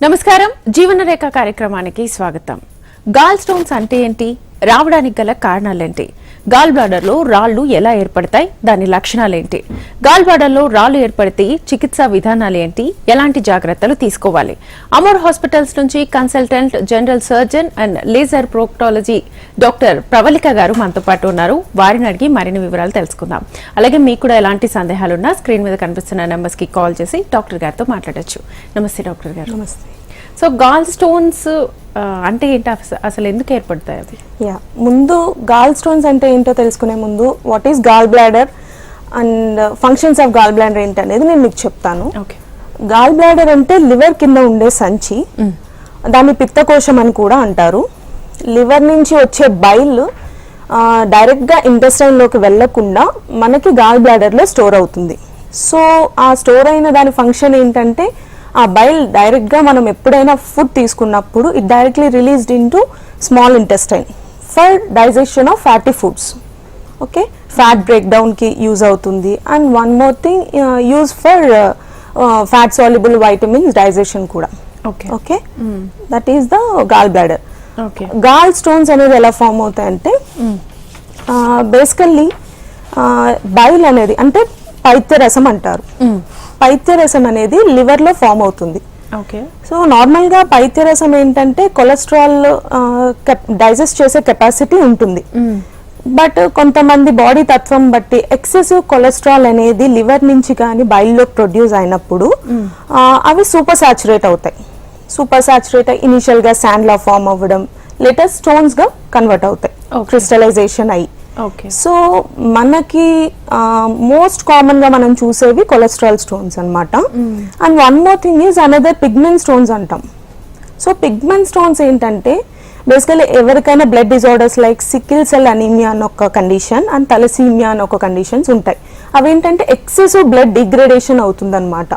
నమస్కారం జీవన రేఖ కార్యక్రమానికి స్వాగతం. గాల్ స్టోన్స్ అంటే ఏంటి, రావడానికి గల కారణాలేంటి, గాల్ బ్లాడర్ లో రాళ్లు ఎలా ఏర్పడతాయి, దాని లక్షణాలేంటి, గాల్ బ్లాడర్ లో రాళ్లు ఏర్పడితే చికిత్సా విధానాలు ఏంటి, ఎలాంటి జాగ్రత్తలు తీసుకోవాలి. అమోర్ హాస్పిటల్స్ నుంచి consultant general surgeon and laser proctology doctor Pravallika గారు మనతో పాటు ఉన్నారు. వారిని అడిగి మరిన్ని వివరాలు తెలుసుకుందాం. అలాగే మీకు కూడా ఎలాంటి సందేహాలున్నా స్క్రీన్ మీద కనిపిస్తున్న నెంబర్స్ కి కాల్ చేసి డాక్టర్ గారితో మాట్లాడొచ్చు. నమస్తే డాక్టర్ గారు. నమస్తే. సో గాల్ స్టోన్స్ అంటే ఏంటి, అసలు ఎందుకు ఏర్పడతాయి అవి? ముందు గాల్ స్టోన్స్ అంటే ఏంటో తెలుసుకునే ముందు what is gall bladder and functions of gall bladder ఏంటి అనేది నేను మీకు చెప్తాను. గాల్ బ్లాడర్ అంటే లివర్ కింద ఉండే సంచి, దాన్ని పిత్తకోశం అని కూడా అంటారు. లివర్ నుంచి వచ్చే బైల్ డైరెక్ట్గా ఇంటెస్టైన్లోకి వెళ్లకుండా మనకి గాల్ బ్లాడర్లో స్టోర్ అవుతుంది. సో ఆ స్టోర్ అయిన దాని ఫంక్షన్ ఏంటంటే ఆ బైల్ డైరెక్ట్గా మనం ఎప్పుడైనా ఫుడ్ తీసుకున్నప్పుడు it directly released into small intestine for digestion of fatty foods. Okay, fat break డౌన్కి యూజ్ అవుతుంది. And one more thing, use for fat soluble vitamins digestion కూడా. Okay, that is the gall bladder. Gall stones అనేది ఎలా form అవుతాయంటే basically bile అనేది అంటే పైత్యరసం అంటారు. పైత్యరసం అనేది liver లో ఫామ్ అవుతుంది. సో నార్మల్ గా పైత్యరసం ఏంటంటే కొలెస్ట్రాల్ డైజెస్ట్ చేసే కెపాసిటీ ఉంటుంది. బట్ కొంతమంది బాడీ తత్వం బట్టి ఎక్సెసివ్ కొలెస్ట్రాల్ అనేది లివర్ నుంచి కానీ బైల్లో ప్రొడ్యూస్ అయినప్పుడు అవి సూపర్ సాచురేట్ అవుతాయి. సూపర్ సాచురేట్ అయ్యి ఇనిషియల్ గా శాండ్ లా ఫామ్ అవ్వడం, లేటెస్ట్ స్టోన్స్ గా కన్వర్ట్ అవుతాయి, క్రిస్టలైజేషన్ అయ్యి. సో మనకి మోస్ట్ కామన్ గా మనం చూసేవి కొలెస్ట్రాల్ స్టోన్స్ అన్నమాట. And one more thing is another pigment stones అంటాం. సో పిగ్మెంట్ స్టోన్స్ ఏంటంటే బేసికలీ ఎవరికైనా blood disorders like sickle cell anaemia అని ఒక కండిషన్ అండ్ తలసీమియా అని ఒక కండిషన్స్ ఉంటాయి. అవేంటంటే ఎక్సెసివ్ బ్లడ్ డిగ్రేడేషన్ అవుతుంది అనమాట.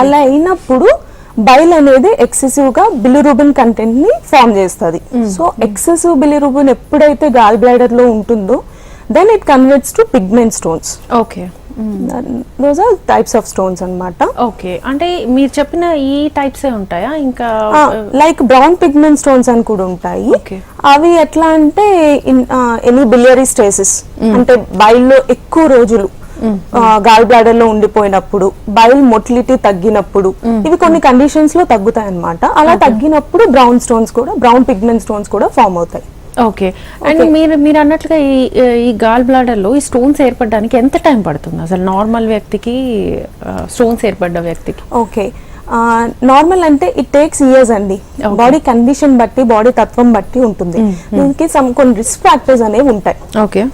అలా అయినప్పుడు బైల్ అనేది ఎక్సెసివ్ గా బిలిరూబిన్ కంటెంట్ ని ఫామ్ చేస్తుంది. సో ఎక్సెసివ్ బిలిరూబిన్ ఎప్పుడైతే గాల్ బ్లాడర్ లో ఉంటుందో then it converts to pigment stones. Okay, those are types of stones అన్నమాట. ఓకే, అంటే మీరు చెప్పిన ఈ టైప్స్ ఏ ఉంటాయా? ఇంకా లైక్ బ్రౌన్ పిగ్మెంట్ స్టోన్స్ అని కూడా ఉంటాయి. అవి ఎట్లా అంటే ఎనీ బిలియరీ స్టేసిస్ అంటే బైల్ లో ఎక్కువ రోజులు గాల్ బ్లాడర్ లో ఉండిపోయినప్పుడు, బైల్ మొటిలిటీ తగ్గినప్పుడు, ఇవి కొన్ని కండిషన్స్ లో తగ్గుతాయి అన్నమాట. అలా తగ్గినప్పుడు బ్రౌన్ స్టోన్స్ కూడా, బ్రౌన్ పిగ్మెంట్ స్టోన్స్ కూడా ఫామ్ అవుతాయి. ఓకే, అండ్ మీరు అన్నట్లుగా ఈ గాల్ బ్లాడర్ లో ఈ స్టోన్స్ ఏర్పడడానికి ఎంత టైం పడుతుంది అసలు నార్మల్ వ్యక్తికి, స్టోన్స్ ఏర్పడ్డ వ్యక్తికి? ఓకే, నార్మల్ అంటే ఇట్ టేక్స్ ఇయర్స్ అండి. బాడీ కండిషన్ బట్టి, బాడీ తత్వం బట్టి ఉంటుంది. దీనికి కొన్ని రిస్క్ ఫ్యాక్టర్స్ అనేవి ఉంటాయి. ఓకే,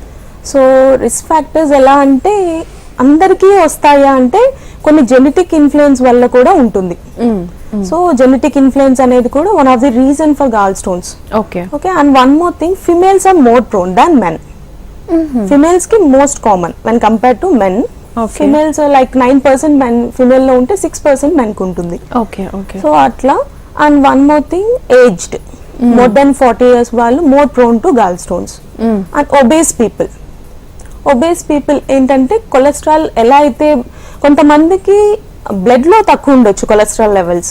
సో రిస్క్ ఫ్యాక్టర్స్ ఎలా అంటే అందరికీ వస్తాయా అంటే కొన్ని జెనెటిక్ ఇన్ఫ్లుయెన్స్ వల్ల కూడా ఉంటుంది. సో జెనెటిక్ ఇన్ఫ్లుయెన్స్ అనేది కూడా one of the reason for gall stones. Okay, and one more thing, females are more prone than men. Females కి most common when compare to men. Females like 9% men female లో ఉంటే 6% men కు ఉంటుంది. So అట్లా. And one more thing, aged more than 40 years వాళ్ళు more prone to gall stones. And obese people ఏంటంటే cholesterol ఎలా అయితే కొంతమందికి బ్లడ్ లో తక్కువ ఉండొచ్చు కొలెస్ట్రాల్ లెవెల్స్,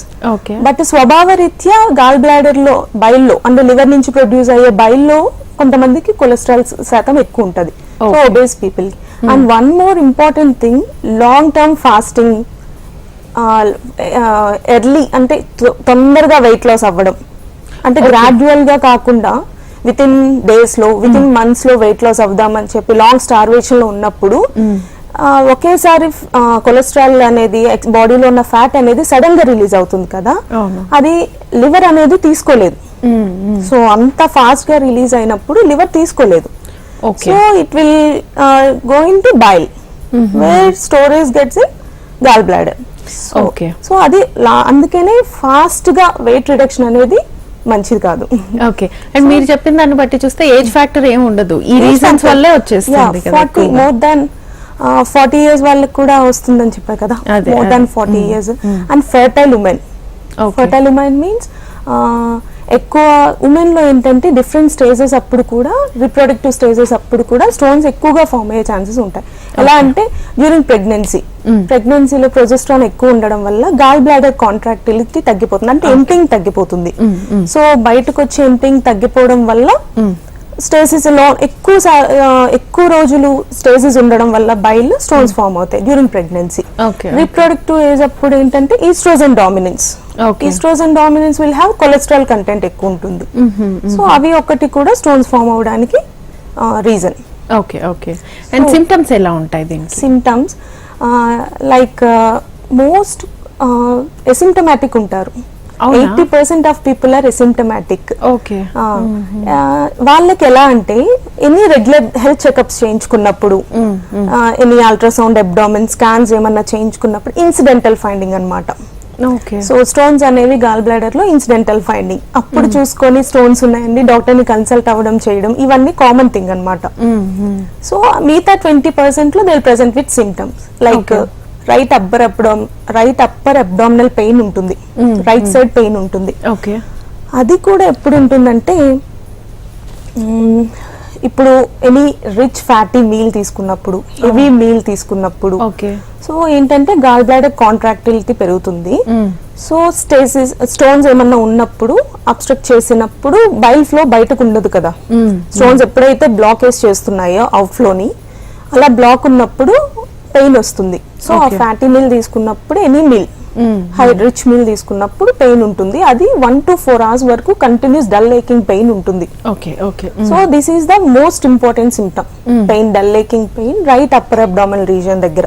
బట్ స్వభావ రీత్యా గాల్ బ్లాడర్ లో బైల్లో అంటే లివర్ నుంచి ప్రొడ్యూస్ అయ్యే బైల్లో కొంతమందికి కొలెస్ట్రాల్ శాతం ఎక్కువ ఉంటుంది. So obese people. And one more important thing, long term fasting, early అంటే తొందరగా వెయిట్ లాస్ అవ్వడం, అంటే గ్రాడ్యువల్ గా కాకుండా విత్ ఇన్ డేస్ లో, విత్ ఇన్ మంత్స్ లో వెయిట్ లాస్ అవుదామని చెప్పి లాంగ్ స్టార్వేషన్ లో ఉన్నప్పుడు ఒకేసారి కొలెస్ట్రాల్ అనేది బాడీలో ఉన్న ఫ్యాట్ అనేది సడన్ గా రిలీజ్ అవుతుంది కదా, అది లివర్ అనేది తీసుకోలేదు. సో అంత ఫాస్ట్ గా రిలీజ్ అయినప్పుడు లివర్ తీసుకోలేదు. So it will go into bile where storage gets in gall bladder. So అది అందుకనే ఫాస్ట్ గా వెయిట్ రిడక్షన్ అనేది మంచిది కాదు. ఓకే, అండ్ మీరు చెప్పిన దాన్ని బట్టి చూస్తే ఏజ్ ఫ్యాక్టర్ ఏమి ఉండదు, ఈ రీజన్స్ వల్లే వచ్చేస్తుంది. మోర్ దాన్ 40 years వాళ్ళకి కూడా వస్తుందని చెప్పారు కదా, more than 40 years. And fertile women means ఎక్కువ ఉమెన్ లో ఏంటంటే డిఫరెంట్ స్టేజెస్ అప్పుడు కూడా రిప్రొడక్టివ్ స్టేజెస్ అప్పుడు కూడా స్టోన్స్ ఎక్కువగా ఫామ్ అయ్యే ఛాన్సెస్ ఉంటాయి. ఎలా అంటే డ్యూరింగ్ ప్రెగ్నెన్సీలో ప్రొజెస్ట్రాన్ ఎక్కువ ఉండడం వల్ల గాల్ బ్లాడర్ కాంట్రాక్టిలిటీ తగ్గిపోతుంది, అంటే ఎంపింగ్ తగ్గిపోతుంది. సో బయటకు వచ్చే ఎంపింగ్ తగ్గిపోవడం వల్ల స్టేసిస్ లో ఎక్కువ రోజులు స్టేసిస్ ఉండడం వల్ల బైల్ స్టోన్స్ ఫామ్ అవుతాయి డ్యూరింగ్ ప్రెగ్నెన్సీ. రిప్రొడక్టివ్ ఏజ్ అప్పుడు ఏంటంటే estrogen dominance will have cholesterol content ఎక్కువ ఉంటుంది. సో అవి ఒకటి కూడా స్టోన్స్ ఫామ్ అవడానికి reason. Okay okay. And symptoms ఎలా ఉంటాయి దీనికి? సిమ్టమ్స్ లైక్ మోస్ట్ ఎసిమ్టమాటిక్ ఉంటారు. 80% of people are asymptomatic. Okay. వాళ్ళకి ఎలా అంటే ఎనీ రెగ్యులర్ హెల్త్ చెకప్స్ చేయించుకున్నప్పుడు, ఎనీ అల్ట్రాసౌండ్, అబ్డామిన్ స్కాన్స్ ఏమన్నా చేయించుకున్నప్పుడు ఇన్సిడెంటల్ ఫైండింగ్ అన్నమాట. సో స్టోన్స్ అనేవి గాల్ బ్లాడర్ లో ఇన్సిడెంటల్ ఫైండింగ్ అప్పుడు చూసుకొని స్టోన్స్ ఉన్నాయండి డాక్టర్ ని కన్సల్ట్ అవ్వడం చేయడం ఇవన్నీ కామన్ థింగ్ అన్నమాట. సో మిగతా 20% లో they will present with symptoms like right upper abdominal pain ఉంటుంది, రైట్ సైడ్ పెయిన్ ఉంటుంది. అది కూడా ఎప్పుడు ఉంటుందంటే ఇప్పుడు ఎనీ రిచ్ ఫ్యాటీ మీల్ తీసుకున్నప్పుడు, హెవీ మీల్ తీసుకున్నప్పుడు, సో ఏంటంటే గాల్ బ్లాడర్ కాంట్రాక్టిలిటీ పెరుగుతుంది. సో స్టోన్స్ ఏమన్నా ఉన్నప్పుడు అబ్స్ట్రక్ట్ చేసినప్పుడు బైల్ ఫ్లో బయటకు ఉండదు కదా. స్టోన్స్ ఎప్పుడైతే బ్లాకేజ్ చేస్తున్నాయో అవుట్ ఫ్లోని, అలా బ్లాక్ ఉన్నప్పుడు పెయిన్ వస్తుంది. సో ఆ ఫ్యాటీ మీల్ తీసుకున్నప్పుడు ఎనీ మీల్ రిచ్ మీల్ తీసుకున్నప్పుడు పెయిన్ ఉంటుంది. అది 1 to 4 hours వరకు కంటిన్యూస్ డల్ ఏకింగ్ పెయిన్ ఉంటుంది. So this is the most important symptom, pain, dull aching pain right upper abdominal region దగ్గర.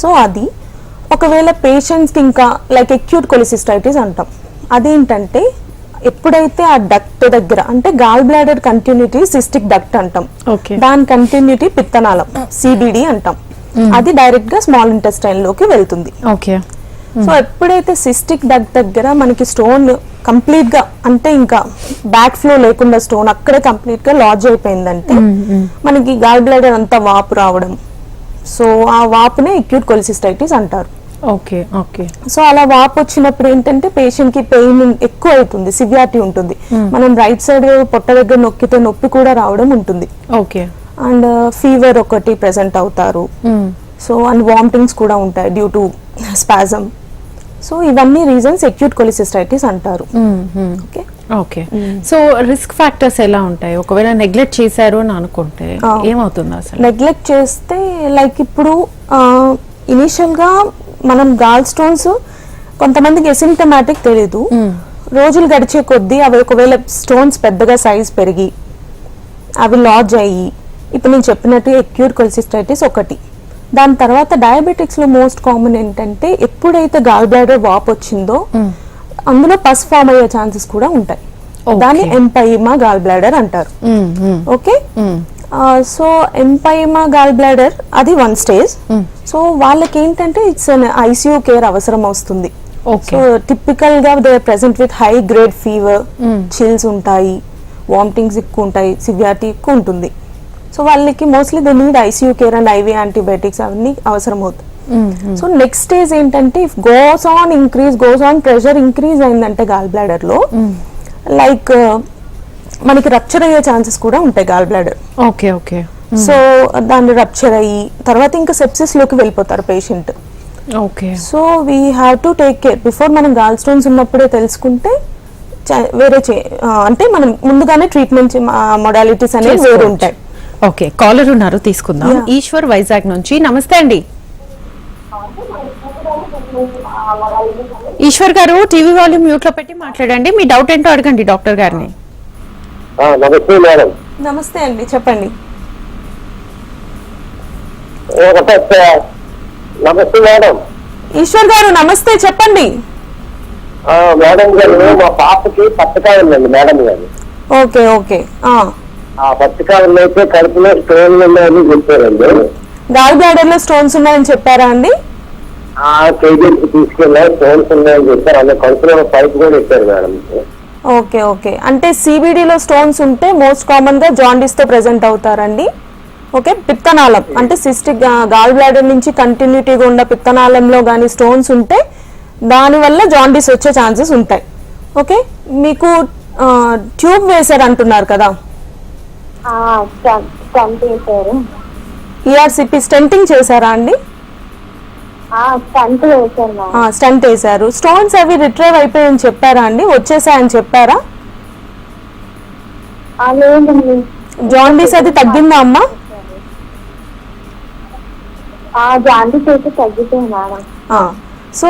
సో అది ఒకవేళ పేషెంట్స్ కి ఇంకా లైక్ అక్యూట్ కొలిసిస్టైటిస్ అంటాం. అదేంటంటే ఎప్పుడైతే ఆ డక్ట్ దగ్గర అంటే gall bladder continuity cystic duct అంటాం, దాని కంటిన్యూటీ పిత్తనాళం సిబిడి అంటాం, అది డైరెక్ట్ గా స్మాల్ ఇంటెస్టైన్ లోకి వెళ్తుంది. సో ఎప్పుడైతే సిస్టిక్ డక్ట్ దగ్గర మనకి స్టోన్ కంప్లీట్ గా అంటే ఇంకా బ్యాక్ ఫ్లో లేకుండా స్టోన్ అక్కడే కంప్లీట్ గా లాడ్జ్ అయిపోయిందంటే మనకి గాల్ బ్లాడర్ అంతా వాపు రావడం, సో ఆ వాపునే అక్యూట్ కొలిసిస్టైటిస్ అంటారు. సో అలా వాపు వచ్చినప్పుడు ఏంటంటే పేషెంట్ కి పెయిన్ ఎక్కువ అవుతుంది, సివియారిటీ ఉంటుంది. మనం రైట్ సైడ్ పొట్ట దగ్గర నొక్కితే నొప్పి కూడా రావడం ఉంటుంది. అండ్ ఫీవర్ ఒకటి ప్రెసెంట్ అవుతారు. సో అండ్ వామిటింగ్స్ కూడా ఉంటాయి డ్యూ టు స్పాజమ్. సో ఇవన్నీ రీజన్స్ అక్యూట్ కొలిసిస్టైటిస్ అంటారు. ఓకే. సో రిస్క్ ఫ్యాక్టర్స్ ఎలా ఉంటాయి ఒకవేళ నెగ్లెక్ట్ చేశారు అని అనుకుంటే ఏమవుతుంది అసలు? నెగ్లెక్ట్ చేస్తే లైక్ ఇప్పుడు ఇనిషియల్ గా మనం గాల్ స్టోన్స్ కొంతమందికి ఎసిమ్టమాటిక్ తెలీదు, రోజులు గడిచే కొద్దీ అవి ఒకవేళ స్టోన్స్ పెద్దగా సైజ్ పెరిగి అవి లాడ్జ్ అయ్యి ఇప్పుడు నేను చెప్పినట్టు అక్యూట్ కొలిసిస్టైటిస్ ఒకటి. దాని తర్వాత డయాబెటిక్స్ లో మోస్ట్ కామన్ ఏంటంటే ఎప్పుడైతే గాల్ బ్లాడర్ వాప్ వచ్చిందో అందులో పస్ ఫామ్ అయ్యే ఛాన్సెస్ కూడా ఉంటాయి. దాన్ని ఎంపైమా గాల్ బ్లాడర్ అంటారు. Okay. So empyema gall bladder అది 1 stage. సో వాళ్ళకి ఏంటంటే ఇట్స్ ఐసీయూ కేర్ అవసరం వస్తుంది. సో టిపికల్ గా they present with high grade fever, chills ఉంటాయి, వామిటింగ్స్ ఎక్కువ ఉంటాయి, సివియారిటీ ఎక్కువ ఉంటుంది. సో వాళ్ళకి mostly they need ICU care and ivy antibiotics అవన్నీ అవసరం అవుతాయి. సో నెక్స్ట్ స్టేజ్ ఏంటంటే if goes on pressure increase అయిందంటే గాల్ బ్లాడర్ లో లైక్ మనకి రప్చర్ అయ్యే ఛాన్సెస్ కూడా ఉంటాయి గాల్ బ్లాడర్. సో దాన్ని రప్చర్ అయ్యి తర్వాత ఇంకా సెప్సిస్ లోకి వెళ్ళిపోతారు patient. So we have to take care before. మనం గాల్ స్టోన్స్ ఉన్నప్పుడే తెలుసుకుంటే వేరే అంటే మనం ముందుగానే ట్రీట్మెంట్ మొడాలిటీస్ అనేవి వేరే ఉంటాయి. ఓకే, కాలర్ ఉన్నారు, తీసుకుందాం. ఈశ్వర్ వైజాగ్ నుంచి. నమస్తే అండి ఈశ్వర్ గారు, టీవీ వాల్యూమ్ మ్యూట్ లో పెట్టి మాట్లాడండి, మీ డౌట్ ఏంటో అడగండి డాక్టర్ గారిని. నమస్తే మేడం. నమస్తే అండి, చెప్పండి. నమస్తే మేడం. ఈశ్వర్ గారు నమస్తే, చెప్పండి. మేడం గారు, మా పాపకి పచ్చకాయ ఉందండి మేడం గారు. Okay okay. ఆ పచ్చకాయలు అయితే కడుపులో స్టోన్లు ఉన్నాయని చెప్పారండి. గాల్ బ్లాడర్ లో స్టోన్స్ ఉన్నాయని చెప్పారా అండి? కేజీకి తీసుకెళ్ళా, స్టోన్స్ ఉన్నాయని చెప్పారు. అలా కడుపులో పైప్ కూడా ఇచ్చారు మేడం. Okay okay. అంటే సిబిడిలో స్టోన్స్ ఉంటే మోస్ట్ కామన్ గా జాండిస్ తో ప్రెసెంట్ అవుతారండి. ఓకే. పిత్తనాళం అంటే సిస్టిక్ గాల్ బ్లాడర్ నుంచి కంటిన్యూటీగా ఉన్న పిత్తనాళంలో గానీ స్టోన్స్ ఉంటే దాని వల్ల జాండిస్ వచ్చే ఛాన్సెస్ ఉంటాయి. ఓకే, మీకు ట్యూబ్ వేశారు అంటున్నారు కదా, స్టంట్ వేశారు. ఈఆర్సిపి స్టెంటింగ్ చేశారా అండి? స్టంట్ వేశారు. స్టంట్ వేశారు. స్టోన్స్ అవి రిట్రైవ్ అయిపోయాయని చెప్పారా అండి? వచ్చేసాయని చెప్పారా? లేదండి. జాండీస్ అది తగ్గిందా అమ్మా? జాండీస్ అయితే తగ్గిపోయింది మేడం. సో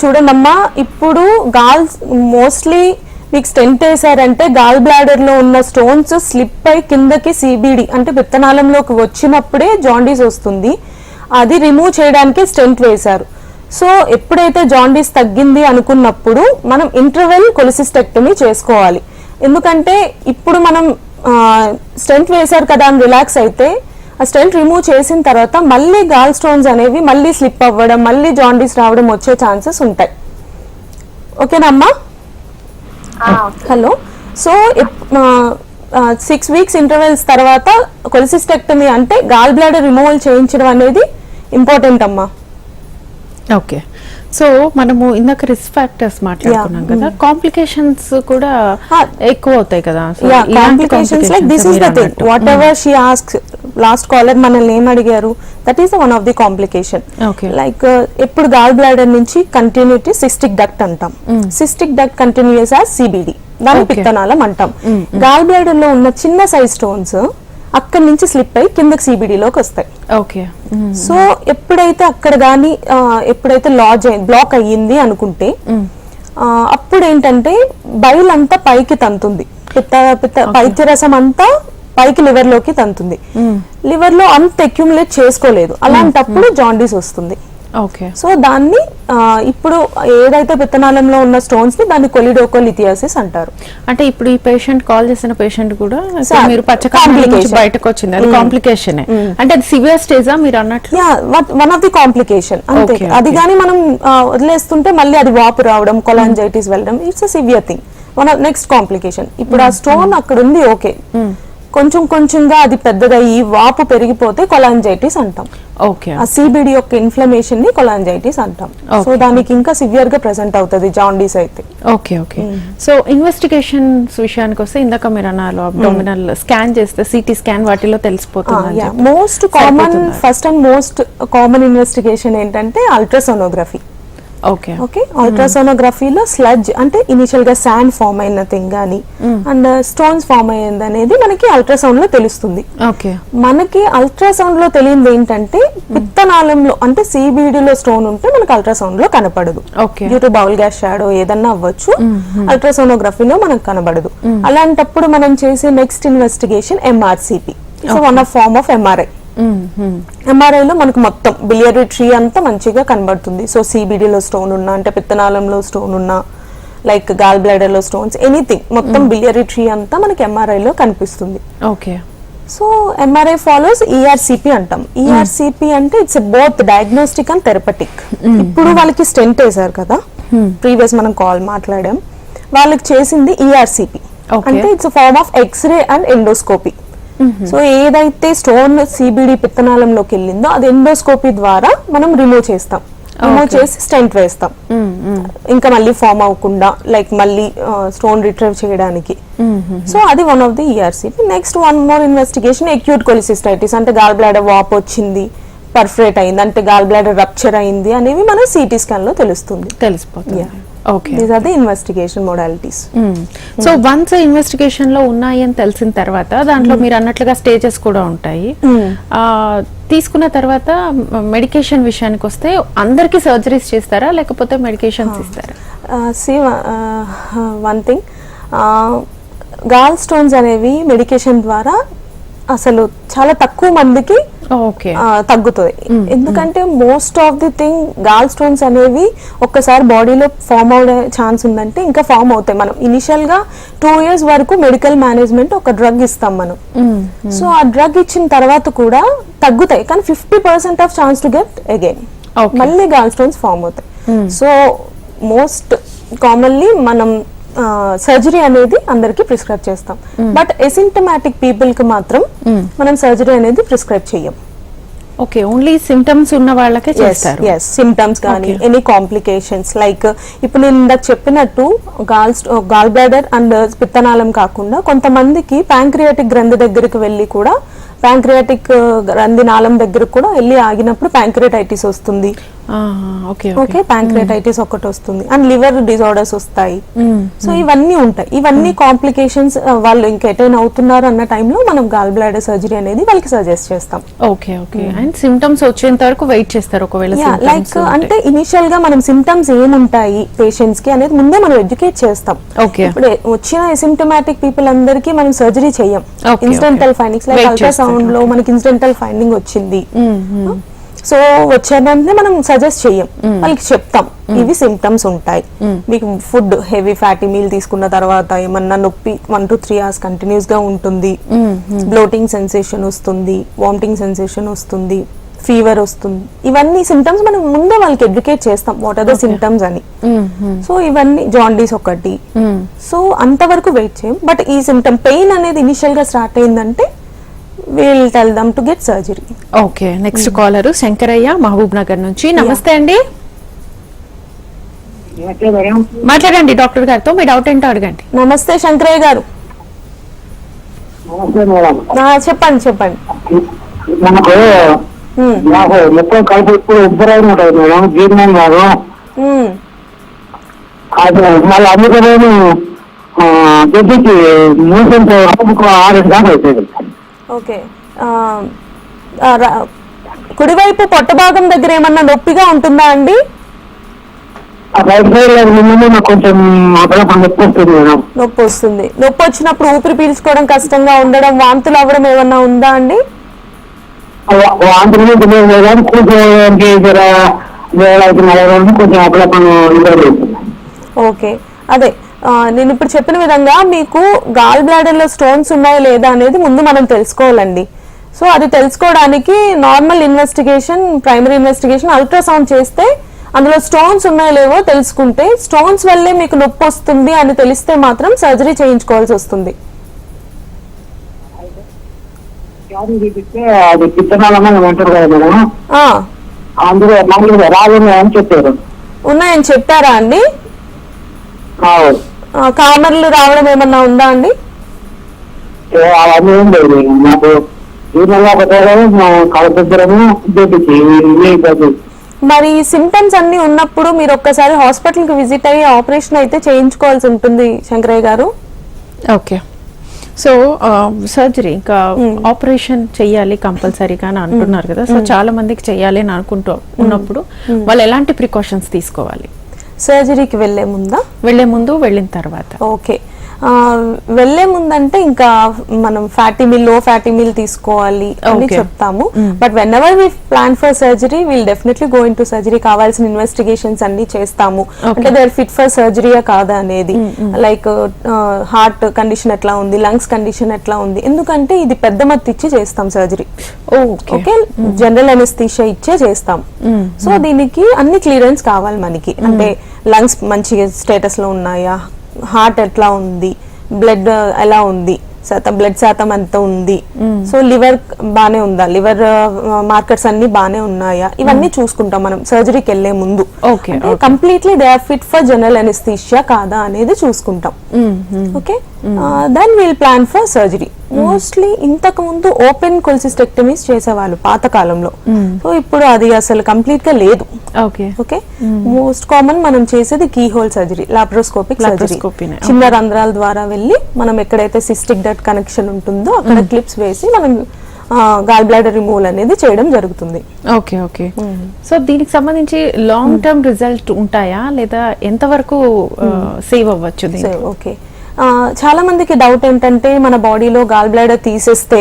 చూడండి అమ్మా, ఇప్పుడు గాల్స్ మోస్ట్లీ మీకు స్టెంట్ వేసారంటే గాల్ బ్లాడర్ లో ఉన్న స్టోన్స్ స్లిప్ అయి కిందకి సిబిడి అంటే విత్తనాళంలోకి వచ్చినప్పుడే జాండీస్ వస్తుంది. అది రిమూవ్ చేయడానికి స్టెంట్ వేశారు. సో ఎప్పుడైతే జాండీస్ తగ్గింది అనుకున్నప్పుడు మనం ఇంటర్వెల్ కొలిసిస్టెక్టమీ చేసుకోవాలి. ఎందుకంటే ఇప్పుడు మనం స్టెంట్ వేశారు కదా అని రిలాక్స్ అయితే ఆ స్టెంట్ రిమూవ్ చేసిన తర్వాత మళ్ళీ గాల్ స్టోన్స్ అనేవి మళ్ళీ స్లిప్ అవ్వడం, మళ్ళీ జాండీస్ రావడం వచ్చే ఛాన్సెస్ ఉంటాయి. ఓకేనా అమ్మా? హలో. సో 6 వీక్స్ ఇంటర్వెల్స్ తర్వాత కొలిసిస్టెక్టమీ అంటే గాల్ బ్లాడర్ రిమూవల్ చేయించడం అనేది ఇంపార్టెంట్ అమ్మా. ఓకే. సో మనము ఇందాక రిస్క్ ఫ్యాక్టర్స్ మాట్లాడుకున్నాం కదా, కాంప్లికేషన్స్ కూడా ఎక్కువ అవుతాయి కదా. Complications like this is the thing whatever she asks. Last caller మనల్ని ఏం అడిగారు, that is one of the complication. Like ఎప్పుడు గాల్ బ్లాడర్ నుంచి కంటిన్యూటీ సిస్టిక్ డక్ట్ అంటాం. Cystic duct continues as CBD, దాని పిత్తనాళం అంటాం. గాల్ బ్లాడర్ లో ఉన్న చిన్న సైజ్ స్టోన్స్ అక్కడి నుంచి స్లిప్ అయి కిందకి సిబిడిలోకి వస్తాయి. ఓకే. సో ఎప్పుడైతే అక్కడ కానీ ఎప్పుడైతే బ్లాక్ అయ్యింది అనుకుంటే అప్పుడు ఏంటంటే బైల్ అంతా పైకి తంతుంది, పైత్యరసం అంతా పైకి లివర్ లోకి తంతుంది. లివర్ లో అంత అక్యుములేట్ చేసుకోలేదు, అలాంటప్పుడు జాండీస్ వస్తుంది. ఓకే. సో దాన్ని ఇప్పుడు ఏదైతే విత్తనాళంలో ఉన్న స్టోన్స్ ని దాన్ని కొలిడోకోలిథియాసిస్ అంటారు. అంటే ఇప్పుడు ఈ పేషెంట్ కాల్ చేసిన పేషెంట్ కూడా మీరు బయటకు వచ్చింది, అది కాంప్లికేషన్. అంటే అది సివియర్ స్టేజా మీరు అన్నట్లు? వన్ ఆఫ్ ది కాంప్లికేషన్ అంతే. అది కానీ మనం వదిలేస్తుంటే మళ్ళీ అది వాపు రావడం, కొలాంజైటిస్ వెళ్ళడం, it's a severe thing. Next complication. ఇప్పుడు ఆ స్టోన్ అక్కడ ఉంది, ఓకే, కొంచెం కొంచెంగా అది పెద్దదయ్యి వాపు పెరిగిపోతే కొలాంజైటిస్ అంటాం. ఓకే. ఆ సిబిడి యొక్క ఇన్ఫ్లమేషన్ ని కొలాంజైటిస్ అంటాం. సో దానికి ఇంకా సివియర్ గా ప్రెసెంట్ అవుతుంది జాండీస్ అయితే. ఓకే. ఓకే. సో ఇన్వెస్టిగేషన్స్ విషయానికి వస్తే ఇందాక మీరు అన్నారు అబ్డామినల్ స్కాన్ చేస్తే సిటీ స్కాన్ వాటిలో తెలిసిపోతుంది. Most common first and most common investigation ఏంటంటే అల్ట్రాసోనోగ్రఫీ. ఓకే. ఓకే. అల్ట్రాసోనోగ్రఫీలో స్లడ్జ్ అంటే ఇనిషియల్ గా శాండ్ ఫామ్ అయిన థింగ్ గానీ అండ్ స్టోన్స్ ఫామ్ అయ్యింది అనేది మనకి అల్ట్రాసౌండ్ లో తెలుస్తుంది. ఓకే. మనకి అల్ట్రాసౌండ్ లో తెలియదు ఏంటంటే పిత్తనాళంలో అంటే సిబిడిలో స్టోన్ ఉంటే మనకి అల్ట్రాసౌండ్ లో కనపడదు. Due to bowel gas shadow ఏదన్నా అవ్వచ్చు, అల్ట్రాసోనోగ్రఫీలో మనకు కనబడదు. అలాంటప్పుడు మనం చేసే next investigation MRCP. So one of form of MRI. ఎంఆర్ఐలో మనకు మొత్తం బిలియరీ ట్రీ అంతా మంచిగా కనబడుతుంది. సో సిబిడిలో స్టోన్ ఉన్నా అంటే పిత్తనాళంలో స్టోన్ ఉన్నా లైక్ గాల్ బ్లాడర్ లో స్టోన్స్ ఎనీథింగ్ మొత్తం బిలియరీ ట్రీ అంతా మనకి ఎంఆర్ఐలో కనిపిస్తుంది. Okay. So MRI follows ERCP అంటాం. ఈఆర్సిపి అంటే it's both diagnostic and therapeutic. ఇప్పుడు వాళ్ళకి స్టెంట్ వేశారు కదా, ప్రీవియస్ మనం కాల్ మాట్లాడాం, వాళ్ళకి చేసింది ఈఆర్సిపి అంటే it's form of X-ray and endoscopy. So ఏదైతే స్టోన్ సిబిడి పిత్తనాళంలోకి వెళ్ళిందో అది ఎండోస్కోపీ ద్వారా మనం రిమూవ్ చేస్తాం. రిమూవ్ చేసి స్టెంట్ వేస్తాం, ఇంకా మళ్ళీ ఫామ్ అవ్వకుండా లైక్ మళ్ళీ స్టోన్ రిట్రైవ్ చేయడానికి. సో అది one of the ERCP. Next one more investigation acute cholecystitis అంటే గాల్ బ్లాడర్ వాప్ వచ్చింది, పర్ఫరేట్ అయింది అంటే గాల్ బ్లాడర్ రప్చర్ అయింది అనేవి మన సిటీ స్కాన్ లో తెలిసిపోతుంది. Okay. These are the investigation modalities. So once investigation లో ఉన్నాయి అని తెలిసిన తర్వాత దాంట్లో మీరు అన్నట్లుగా స్టేజెస్ కూడా ఉంటాయి. తీసుకున్న తర్వాత మెడికేషన్ విషయానికి వస్తే అందరికి సర్జరీస్ చేస్తారా లేకపోతే మెడికేషన్స్ ఇస్తారా? వన్ థింగ్, గాల్ స్టోన్స్ అనేవి మెడికేషన్ ద్వారా అసలు చాలా తక్కువ మందికి తగ్గుతుంది. ఎందుకంటే most of the thing gall stones అనేవి ఒక్కసారి బాడీలో ఫామ్ అవడే ఛాన్స్ ఉందంటే ఇంకా ఫామ్ అవుతాయి. మనం ఇనిషియల్ గా 2 years వరకు మెడికల్ మేనేజ్మెంట్ ఒక డ్రగ్ ఇస్తాం మనం. సో ఆ డ్రగ్ ఇచ్చిన తర్వాత కూడా తగ్గుతాయి, కానీ 50% of chance to get again మళ్ళీ గాల్ స్టోన్స్ ఫామ్ అవుతాయి. సో మోస్ట్ కామన్లీ మనం సర్జరీ అనేది అందరికి ప్రిస్క్రైబ్ చేస్తాం. బట్ ఎసింటమాటిక్ పీపుల్ కి మాత్రం మనం సర్జరీ అనేది ప్రిస్క్రైబ్ చెయ్యం. ఓకే, ఓన్లీ సిమ్టమ్స్ ఉన్న వాళ్ళకే చేస్తారు. సిమ్టమ్స్ కానీ ఎనీ కాంప్లికేషన్స్ లైక్ ఇప్పుడు నేను ఇందాక చెప్పినట్టు గాల్ బ్లాడర్ అండ్ పిత్తనాళం కాకుండా కొంతమందికి ప్యాంక్రియాటిక్ గ్రంథి దగ్గరికి వెళ్ళి కూడా ప్యాంక్రియాటిక్ గ్రంథి నాళం దగ్గరకు కూడా వెళ్ళి ఆగినప్పుడు ప్యాంక్రియాటైటిస్ వస్తుంది. ఓకే, ప్యాంక్రియాటైటిస్ ఒకటి వస్తుంది అండ్ లివర్ డిజార్డర్స్ వస్తాయి. సో ఇవన్నీ ఉంటాయి. ఇవన్నీ కాంప్లికేషన్స్ వాళ్ళు ఇంకా అటైన్ అవుతున్నారు అన్న టైంలో మనం గాల్ బ్లాడర్ సర్జరీ అనేది వాళ్ళకి సజెస్ట్ చేస్తాం. ఓకే ఓకే, అండ్ సిమ్టమ్స్ వచ్చేంత వరకు వెయిట్ చేస్తారు. ఒకవేళ లైక్ అంటే ఇనిషియల్ గా మనం సిమ్టమ్స్ ఏముంటాయి పేషెంట్స్ కి అనేది ముందే మనం ఎడ్యుకేట్ చేస్తాం. ఇప్పుడు వచ్చిన అసిమ్టమాటిక్ పీపుల్ అందరికి మనం సర్జరీ చేయం. ఇన్సిడెంటల్ ఫైండింగ్స్ లైక్ అల్ట్రాసౌండ్ లో మనకి ఇన్సిడెంటల్ ఫైండింగ్ వచ్చింది, సో వచ్చేదంటే మనం సజెస్ట్ చెయ్యం, వాళ్ళకి చెప్తాం ఇవి సిమ్టమ్స్ ఉంటాయి. మీకు ఫుడ్ హెవీ ఫ్యాటీ మీల్ తీసుకున్న తర్వాత ఏమన్నా నొప్పి 1 to 3 hours కంటిన్యూస్ గా ఉంటుంది, బ్లోటింగ్ సెన్సేషన్ వస్తుంది, వామిటింగ్ సెన్సేషన్ వస్తుంది, ఫీవర్ వస్తుంది. ఇవన్నీ సిమ్టమ్స్ మనం ముందే వాళ్ళకి ఎడ్యుకేట్ చేస్తాం వాట్ ఆర్ ద సిమ్టమ్స్ అని. సో ఇవన్నీ జాండీస్ ఒకటి, సో అంతవరకు వెయిట్ చేయం. బట్ ఈ సిమ్టమ్ పెయిన్ అనేది ఇనిషియల్ గా స్టార్ట్ అయిందంటే we'll tell them to get surgery. Okay, next caller Shankaraiah Mahabub Nagar నుంచి. నమస్తే అండి, మాట్లాడండి డాక్టర్ గారితో, మీ డౌట్ ఏంటో అడగండి. నమస్తే శంకరయ్య గారు. చెప్పండి చెప్పండి. నాకు మొత్తం కలిపి ఇప్పుడు ఉబ్బరాయి ఉంటుంది మేడం, జీర్ణం కాదు. అది మళ్ళీ అందుకనే గడ్డికి మోషన్ 6 దాకా అవుతుంది. ఓకే, కుడివైపు పొట్ట భాగం దగ్గర ఏమన్నా నొప్పిగా ఉంటుందా అండి? రైట్ సైడ్ కొంచెం నొప్పి వస్తుంది మేడం. నొప్పి వస్తుంది. నొప్పి వచ్చినప్పుడు ఊపిరి పీల్చుకోవడం కష్టంగా ఉండడం, వాంతులు అవ్వడం ఏమన్నా ఉందా అండి? వాంతులు కొంచెం అప్పుడప్పుడు. ఓకే, అదే నేను ఇప్పుడు చెప్పిన విధంగా మీకు గాల్ బ్లాడర్ లో స్టోన్స్ ఉన్నాయా లేదా అనేది ముందు మనం తెలుసుకోవాలండి. సో అది తెలుసుకోవడానికి normal investigation, primary investigation, ultrasound చేస్తే అందులో స్టోన్స్ ఉన్నాయో లేవో తెలుసుకుంటే, స్టోన్స్ వల్లే మీకు నొప్పి వస్తుంది అని తెలిస్తే మాత్రం సర్జరీ చేయించుకోవాల్సి వస్తుంది. అది పిత్తనాళం అంటారు కదా మేడం, అందులో రాదని చెప్పారు. ఉన్నాయని చెప్పారా అండి? కామర్లు రావడం ఏమన్నా ఉందా అండి? అవన్నీ ఏం లేదు నాకు. మరి సిమ్టమ్స్ అన్ని ఉన్నప్పుడు మీరు ఒక్కసారి హాస్పిటల్ కి విజిట్ అయ్యి ఆపరేషన్ అయితే చేయించుకోవాల్సి ఉంటుంది శంకరయ్య గారు. ఓకే, సో సర్జరీ ఇంకా ఆపరేషన్ చెయ్యాలి కంపల్సరీగా అని అంటున్నారు కదా, సో చాలా మందికి చెయ్యాలి అని అనుకుంటూ ఉన్నప్పుడు వాళ్ళు ఎలాంటి ప్రికాషన్స్ తీసుకోవాలి? సర్జరీకి వెళ్లే ముందు వెళ్ళిన తర్వాత? ఓకే, వెళ్లే ముందంటే ఇంకా మనం లో ఫ్యాటీ మీల్ తీసుకోవాలి అని చెప్తాము. But whenever we plan for surgery will definitely go into surgery. కావాల్సిన ఇన్వెస్టిగేషన్స్ అన్ని చేస్తాము, అంటే దే ఆర్ ఫిట్ ఫర్ సర్జరీయా కాదా అనేది. లైక్ హార్ట్ కండిషన్ ఎట్లా ఉంది, లంగ్స్ కండిషన్ ఎట్లా ఉంది, ఎందుకంటే ఇది పెద్ద మత్తు ఇచ్చి చేస్తాం సర్జరీ. ఓకే, జనరల్ అనెస్థీషియా ఇచ్చే చేస్తాం. సో దీనికి అన్ని క్లియరెన్స్ కావాలి మనకి, అంటే లంగ్స్ మంచి స్టేటస్ లో ఉన్నాయా, హార్ట్ ఎట్లా ఉంది, బ్లడ్ ఎలా ఉంది, బ్లడ్ శాతం ఎంత ఉంది, సో లివర్ బానే ఉందా, లివర్ మార్కర్స్ అన్ని బానే ఉన్నాయా, ఇవన్నీ చూసుకుంటాం మనం సర్జరీకి వెళ్లే ముందు. Completely they are fit for general anaesthesia కాదా అనేది చూసుకుంటాం. Okay, then will plan for surgery. Mostly ఇంతకు ముందు ఓపెన్ కొలిసిస్టెక్టమీస్ చేసేవాళ్ళు పాత కాలంలో, సో ఇప్పుడు అది అసలు కంప్లీట్ గా లేదు. ఓకే, మోస్ట్ కామన్ మనం చేసేది keyhole surgery, laparoscopic surgery. చిన్న రంధ్రాల ద్వారా వెళ్ళి మనం ఎక్కడైతే సిస్టిక్ డట్ కనెక్షన్ ఉంటుందో అక్కడ క్లిప్స్ వేసి మనం గాల్ బ్లాడర్ రిమూవల్ అనేది చేయడం జరుగుతుంది. ఓకే ఓకే, సో దీనికి సంబంధించి లాంగ్ టర్మ్ రిజల్ట్ ఉంటాయా లేదా ఎంతవరకు సేవ్ అవ్వచ్చు? ఓకే, చాలా మందికి డౌట్ ఏంటంటే మన బాడీలో గాల్ బ్లాడర్ తీసేస్తే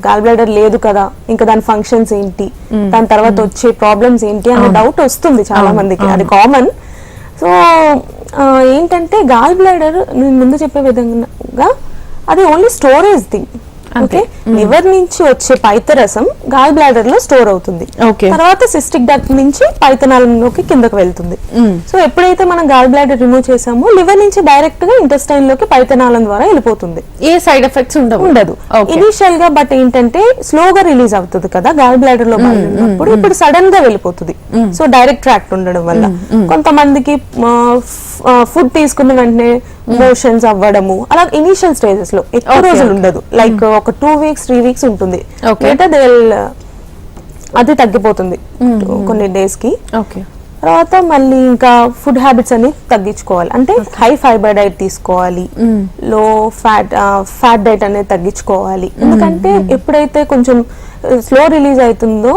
గాల్ బ్లాడర్ లేదు కదా, ఇంకా దాని ఫంక్షన్స్ ఏంటి, దాని తర్వాత వచ్చే ప్రాబ్లమ్స్ ఏంటి అనే డౌట్ వస్తుంది చాలా మందికి, అది కామన్. సో ఏంటంటే గాల్ బ్లాడర్ నేను ముందు చెప్పే విధంగా అది only storage thing. Okay liver నుంచి వచ్చే పైత్యరసం గాల్ బ్లాడర్ లో స్టోర్ అవుతుంది. Okay. తర్వాత సిస్టిక్ డక్ట్ నుంచి పైతనాళంలోకి కిందకు వెళ్తుంది. సో ఎప్పుడైతే మనం గాల్ బ్లాడర్ రిమూవ్ చేసామో లివర్ నుంచి డైరెక్ట్ గా ఇంటెస్టైన్ లోకి పైతనాళం ద్వారా వెళ్ళిపోతుంది. ఏ సైడ్ ఎఫెక్ట్స్ ఉండదు. ఇనిషియల్ గా బట్ ఏంటంటే స్లోగా రిలీజ్ అవుతుంది కదా గాల్ బ్లాడర్ లో బైల్ ఉన్నప్పుడు, ఇప్పుడు సడన్ గా వెళ్ళిపోతుంది. సో డైరెక్ట్ ట్రాక్ట్ ఉండడం వల్ల కొంతమందికి ఫుడ్ తీసుకున్న వెంటనే మోషన్స్ అవ్వడము అలా ఇనిషియల్ స్టేజెస్ లో ఎక్కువ రోజులు ఉండదు, లైక్ ఒక 2 weeks 3 weeks ఉంటుంది. అది తగ్గిపోతుంది కొన్ని డేస్ కి. తర్వాత మళ్ళీ ఇంకా ఫుడ్ హ్యాబిట్స్ అని తగ్గించుకోవాలి, అంటే హై ఫైబర్ డైట్ తీసుకోవాలి, లో ఫ్యాట్ డైట్ అనేది తగ్గించుకోవాలి. ఎందుకంటే ఎప్పుడైతే కొంచెం స్లో రిలీజ్ అవుతుందో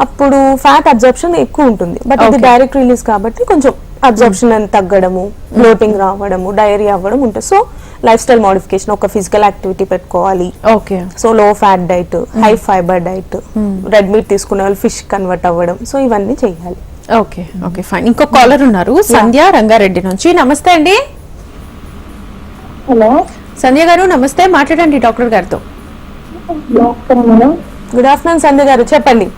అప్పుడు ఫ్యాట్ అబ్జర్ప్షన్ ఎక్కువ ఉంటుంది, బట్ ఇది డైరెక్ట్ రిలీజ్ కాబట్టి కొంచెం అబ్జర్ప్షన్ అని తగ్గడము, బ్లోటింగ్ రావడము, డైరియా అవ్వడం ఉంటుంది. సో లైఫ్ స్టైల్ మోడిఫికేషన్, ఒక ఫిజికల్ యాక్టివిటీ పెట్టుకోవాలి. సో లో fat diet, high fibre diet, red meat తీసుకునే వాళ్ళు ఫిష్ కన్వర్ట్ అవ్వడం, సో ఇవన్నీ చేయాలి. Okay okay fine. ఇంకో కాలర్ ఉన్నారు, సంధ్య రంగారెడ్డి నుంచి. నమస్తే అండి. హలో సంధ్య గారు నమస్తే, మాట్లాడండి డాక్టర్ గారితో. గుడ్ ఆఫ్టర్నూన్ సంధ్య గారు, చెప్పండి.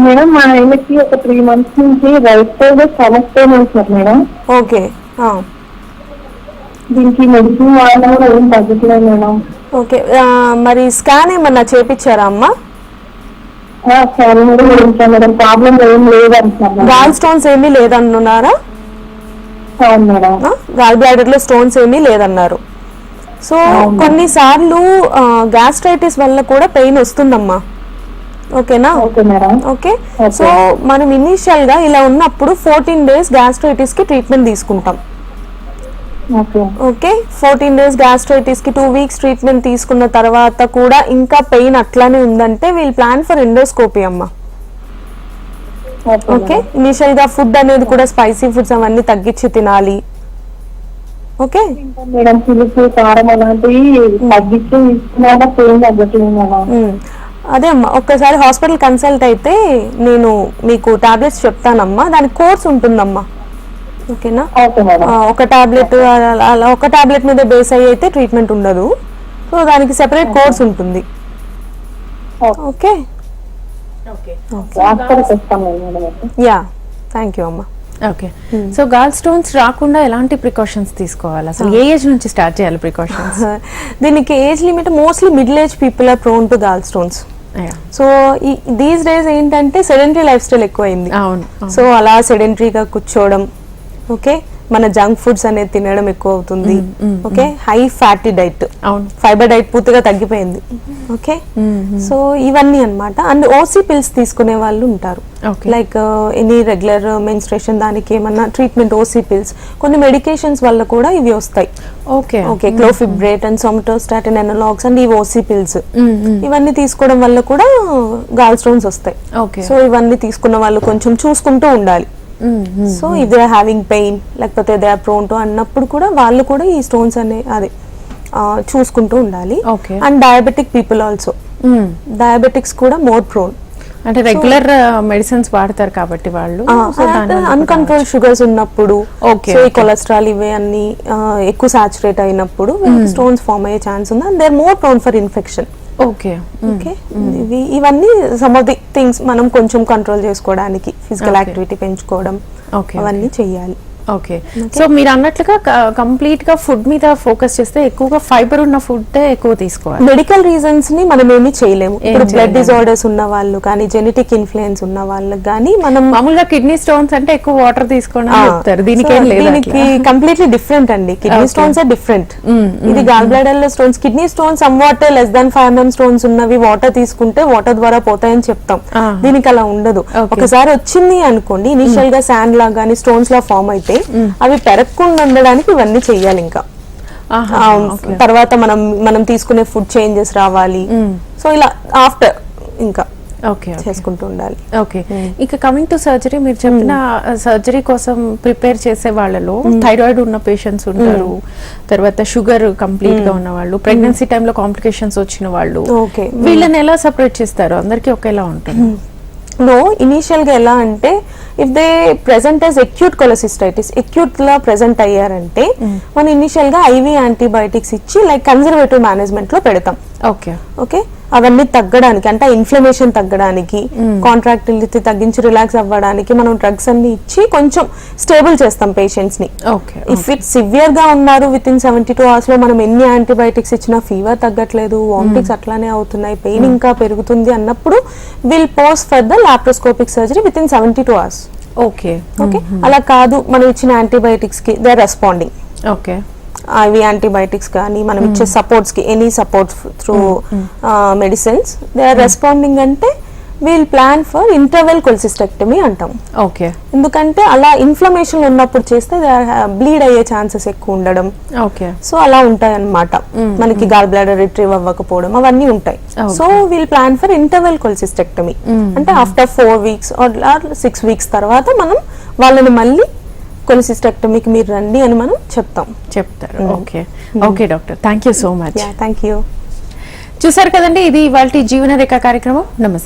మేడం మా ఆయనకి ఒక 3 months నుంచి రైట్ సైడ్ స్టమక్ పెయిన్ అవుతున్నారు మేడం. ఓకే దీనికి మెడిసిన్ వాడడం కూడా ఏం తగ్గట్లేదు మేడం. ఓకే మరి స్కాన్ ఏమన్నా చేపించారా అమ్మా? స్కానింగ్ కూడా చేయించాం మేడం, ప్రాబ్లం ఏం లేదు అంటున్నారు. గాల్ స్టోన్స్ ఏమీ లేదన్నారా? అవును మేడం. గాల్ బ్లాడర్ లో స్టోన్స్ ఏమీ లేదన్నారు. సో కొన్నిసార్లు గ్యాస్ట్రైటిస్ వల్ల కూడా పెయిన్ వస్తుందమ్మా. ఓకేనా? ఓకే. సో మనం ఇనిషియల్ గా ఇలా ఉన్నప్పుడు 14 days గ్యాస్ట్రైటిస్ కి ట్రీట్మెంట్ తీసుకుంటాం. ఓకే 14 days గ్యాస్ట్రైటిస్ కి 2 weeks ట్రీట్మెంట్ తీసుకున్న తర్వాత కూడా ఇంకా పెయిన్ అట్లానే ఉందంటే వీల్ ప్లాన్ ఫర్ ఎండోస్కోపీ అమ్మా. ఓకే ఇనిషియల్ గా ఫుడ్ అనేది కూడా స్పైసీ ఫుడ్స్ అవన్నీ తగ్గించి తినాలి. ఓకే మేడం పులుపు కారం అలాంటివి తగ్గించి ఇస్తున్నా పెయిన్ తగ్గట్లేదు మేడం. అదే అమ్మా, ఒక్కసారి హాస్పిటల్ కన్సల్ట్ అయితే నేను మీకు టాబ్లెట్స్ చెప్తానమ్మా, దానికి కోర్స్ ఉంటుందమ్మా. ఓకేనా? ఒక టాబ్లెట్ అలా ఒక టాబ్లెట్ మీద బేస్ అయ్యి అయితే ట్రీట్మెంట్ ఉండదు. సో దానికి సెపరేట్ కోర్స్ ఉంటుంది. ఓకే యా థ్యాంక్ యూ అమ్మా. ఓకే సో గాల్ స్టోన్స్ రాకుండా ఎలాంటి ప్రికాషన్స్ తీసుకోవాలి, అసలు ఏ ఏజ్ నుంచి స్టార్ట్ చేయాలి ప్రికాషన్స్? దీనికి age limit mostly middle age people are prone to gall stones. So these days ఏంటంటే సెడెంటరీ లైఫ్ స్టైల్ ఎక్కువైంది. సో అలా సెడెంటరీగా కూర్చోవడం, ఓకే మన జంక్ ఫుడ్స్ అనేది తినడం ఎక్కువ అవుతుంది. Okay high fatty diet, fibre diet పూర్తిగా తగ్గిపోయింది. ఓకే సో ఇవన్నీ అన్నమాట. అండ్ ఓసీ పిల్స్ తీసుకునే వాళ్ళు ఉంటారు, లైక్ ఎనీ రెగ్యులర్ మెన్స్ట్రేషన్ దానికి ఏమన్నా ట్రీట్మెంట్ ఓసీ పిల్స్, కొన్ని మెడికేషన్స్ వల్ల కూడా ఇవి వస్తాయి. ఓకే క్లోఫిబ్రేట్ అండ్ సోమటోస్టాటిన్ అనలాగ్స్ అండ్ ఈ ఓసీ పిల్స్ ఇవన్నీ తీసుకోవడం వల్ల కూడా గాల్ స్టోన్స్ వస్తాయి. సో ఇవన్నీ తీసుకున్న వాళ్ళు కొంచెం చూసుకుంటూ ఉండాలి. So if they are having pain లేకపోతే దే ఆర్ ప్రోన్ టు అన్నప్పుడు కూడా వాళ్ళు కూడా ఈ స్టోన్స్ అనే అది చూసుకుంటూ ఉండాలి. And diabetic people also, diabetics కూడా మోర్ ప్రోన్, అంటే రెగ్యులర్ మెడిసిన్స్ వాడతారు కాబట్టి వాళ్ళు అన్కంట్రోల్ షుగర్స్ ఉన్నప్పుడు, ఈ కొలెస్ట్రాల్ ఇవే అన్ని ఎక్కువ సాచురేట్ అయినప్పుడు స్టోన్స్ ఫామ్ అయ్యే ఛాన్స్ ఉంది. And they are more prone for infection. ఇవన్నీ సమ్ ఆఫ్ ది థింగ్స్ మనం కొంచెం కంట్రోల్ చేసుకోవడానికి ఫిజికల్ యాక్టివిటీ పెంచుకోవడం అవన్నీ చెయ్యాలి. ఓకే సో మీరు అన్నట్లుగా కంప్లీట్ గా ఫుడ్ మీద ఫోకస్ చేస్తే ఎక్కువగా ఫైబర్ ఉన్న ఫుడ్ ఎక్కువ తీసుకోవాలి. మెడికల్ రీజన్స్ ని మనం ఏమీ చేయలేము. ఇప్పుడు బ్లడ్ డిజార్డర్స్ ఉన్న వాళ్ళు కానీ జెనెటిక్ ఇన్ఫ్లుయెన్స్ ఉన్న వాళ్ళకి కానీ మనం మామూలుగా కిడ్నీ స్టోన్స్ అంటే ఎక్కువ వాటర్ తీసుకోవడం చెప్తారు, దీనికి కంప్లీట్లీ డిఫరెంట్ అండి. Kidney stones are different. ఇది గాల్ బ్లాడర్ లో stones, kidney stones some water less than 5 mm stones ఉన్నవి వాటర్ తీసుకుంటే వాటర్ ద్వారా పోతాయని చెప్తాం. దీనికి అలా ఉండదు. ఒకసారి వచ్చింది అనుకోండి ఇనిషియల్ గా శాండ్ లా గానీ స్టోన్స్ లా ఫామ్ అయితే అవి పెరగకుండా ఉండడానికి ఇవన్నీ చెయ్యాలి. ఇంకా తర్వాత మనం తీసుకునే ఫుడ్ చేంజెస్ రావాలి. సో ఇలా ఆఫ్టర్ ఇంకా చేసుకుంటూ ఉండాలి. ఓకే ఇక కమింగ్ టు సర్జరీ, మీరు చెప్పిన సర్జరీ కోసం ప్రిపేర్ చేసే వాళ్ళలో థైరాయిడ్ ఉన్న పేషెంట్స్ ఉంటారు, తర్వాత షుగర్ కంప్లీట్ గా ఉన్న వాళ్ళు, ప్రెగ్నెన్సీ టైంలో కాంప్లికేషన్స్ వచ్చిన వాళ్ళు, వీళ్ళని ఎలా సెపరేట్ చేస్తారు? అందరికీ ఒకేలా ఉంటుంది? ఇనిషియల్ గా ఎలా అంటే if they present as acute cholecystitis, acute లా ప్రెసెంట్ అయ్యారంటే మనం ఇనిషియల్ గా ఐవీ యాంటీబయాటిక్స్ ఇచ్చి లైక్ కన్జర్వేటివ్ మేనేజ్మెంట్ లో పెడతాం. ఓకే, అవన్నీ తగ్గడానికి అంటే ఇన్ఫ్లమేషన్ తగ్గడానికి, కాంట్రాక్టిలిటీ తగ్గించి రిలాక్స్ అవ్వడానికి మనం డ్రగ్స్ అన్ని ఇచ్చి కొంచెం స్టేబుల్ చేస్తాం పేషెంట్స్ ని. ఇఫ్ ఇట్ సివియర్ గా ఉన్నారు విత్ ఇన్ 72 hours లో మనం ఎన్ని యాంటీబయాటిక్స్ ఇచ్చినా ఫీవర్ తగ్గట్లేదు, వామిటింగ్స్ అట్లానే అవుతున్నాయి, పెయిన్ ఇంకా పెరుగుతుంది అన్నప్పుడు will post for the laparoscopic surgery within 72 hours. Okay, అలా కాదు మనం ఇచ్చిన యాంటీబయాటిక్స్ కి they are responding. IV antibiotics కానీ మనం ఇచ్చే సపోర్ట్స్ కి any supports through medicines they are responding అంటే we'll plan for interval cholecystectomy అంటాం. ఎందుకంటే అలా ఇన్ఫ్లమేషన్ ఉన్నప్పుడు చేస్తే బ్లీడ్ అయ్యే ఛాన్సెస్ ఎక్కువ ఉండడం, సో అలా ఉంటాయి అన్నమాట. మనకి గాల్ బ్లాడర్ రిట్రీవ్ అవ్వకపోవడం అవన్నీ ఉంటాయి. So we'll plan for interval cholecystectomy అంటే ఆఫ్టర్ 4 weeks ఆర్ 6 weeks తర్వాత మనం వాళ్ళని మళ్ళీ కొలిసిస్టెక్టమీకి మీరు రండి అని మనం చెప్తారు. Okay doctor, thank you so much. Thank you. చూసారు కదండి, ఇది ఇవాల్టి జీవన రేఖ కార్యక్రమం. నమస్తే.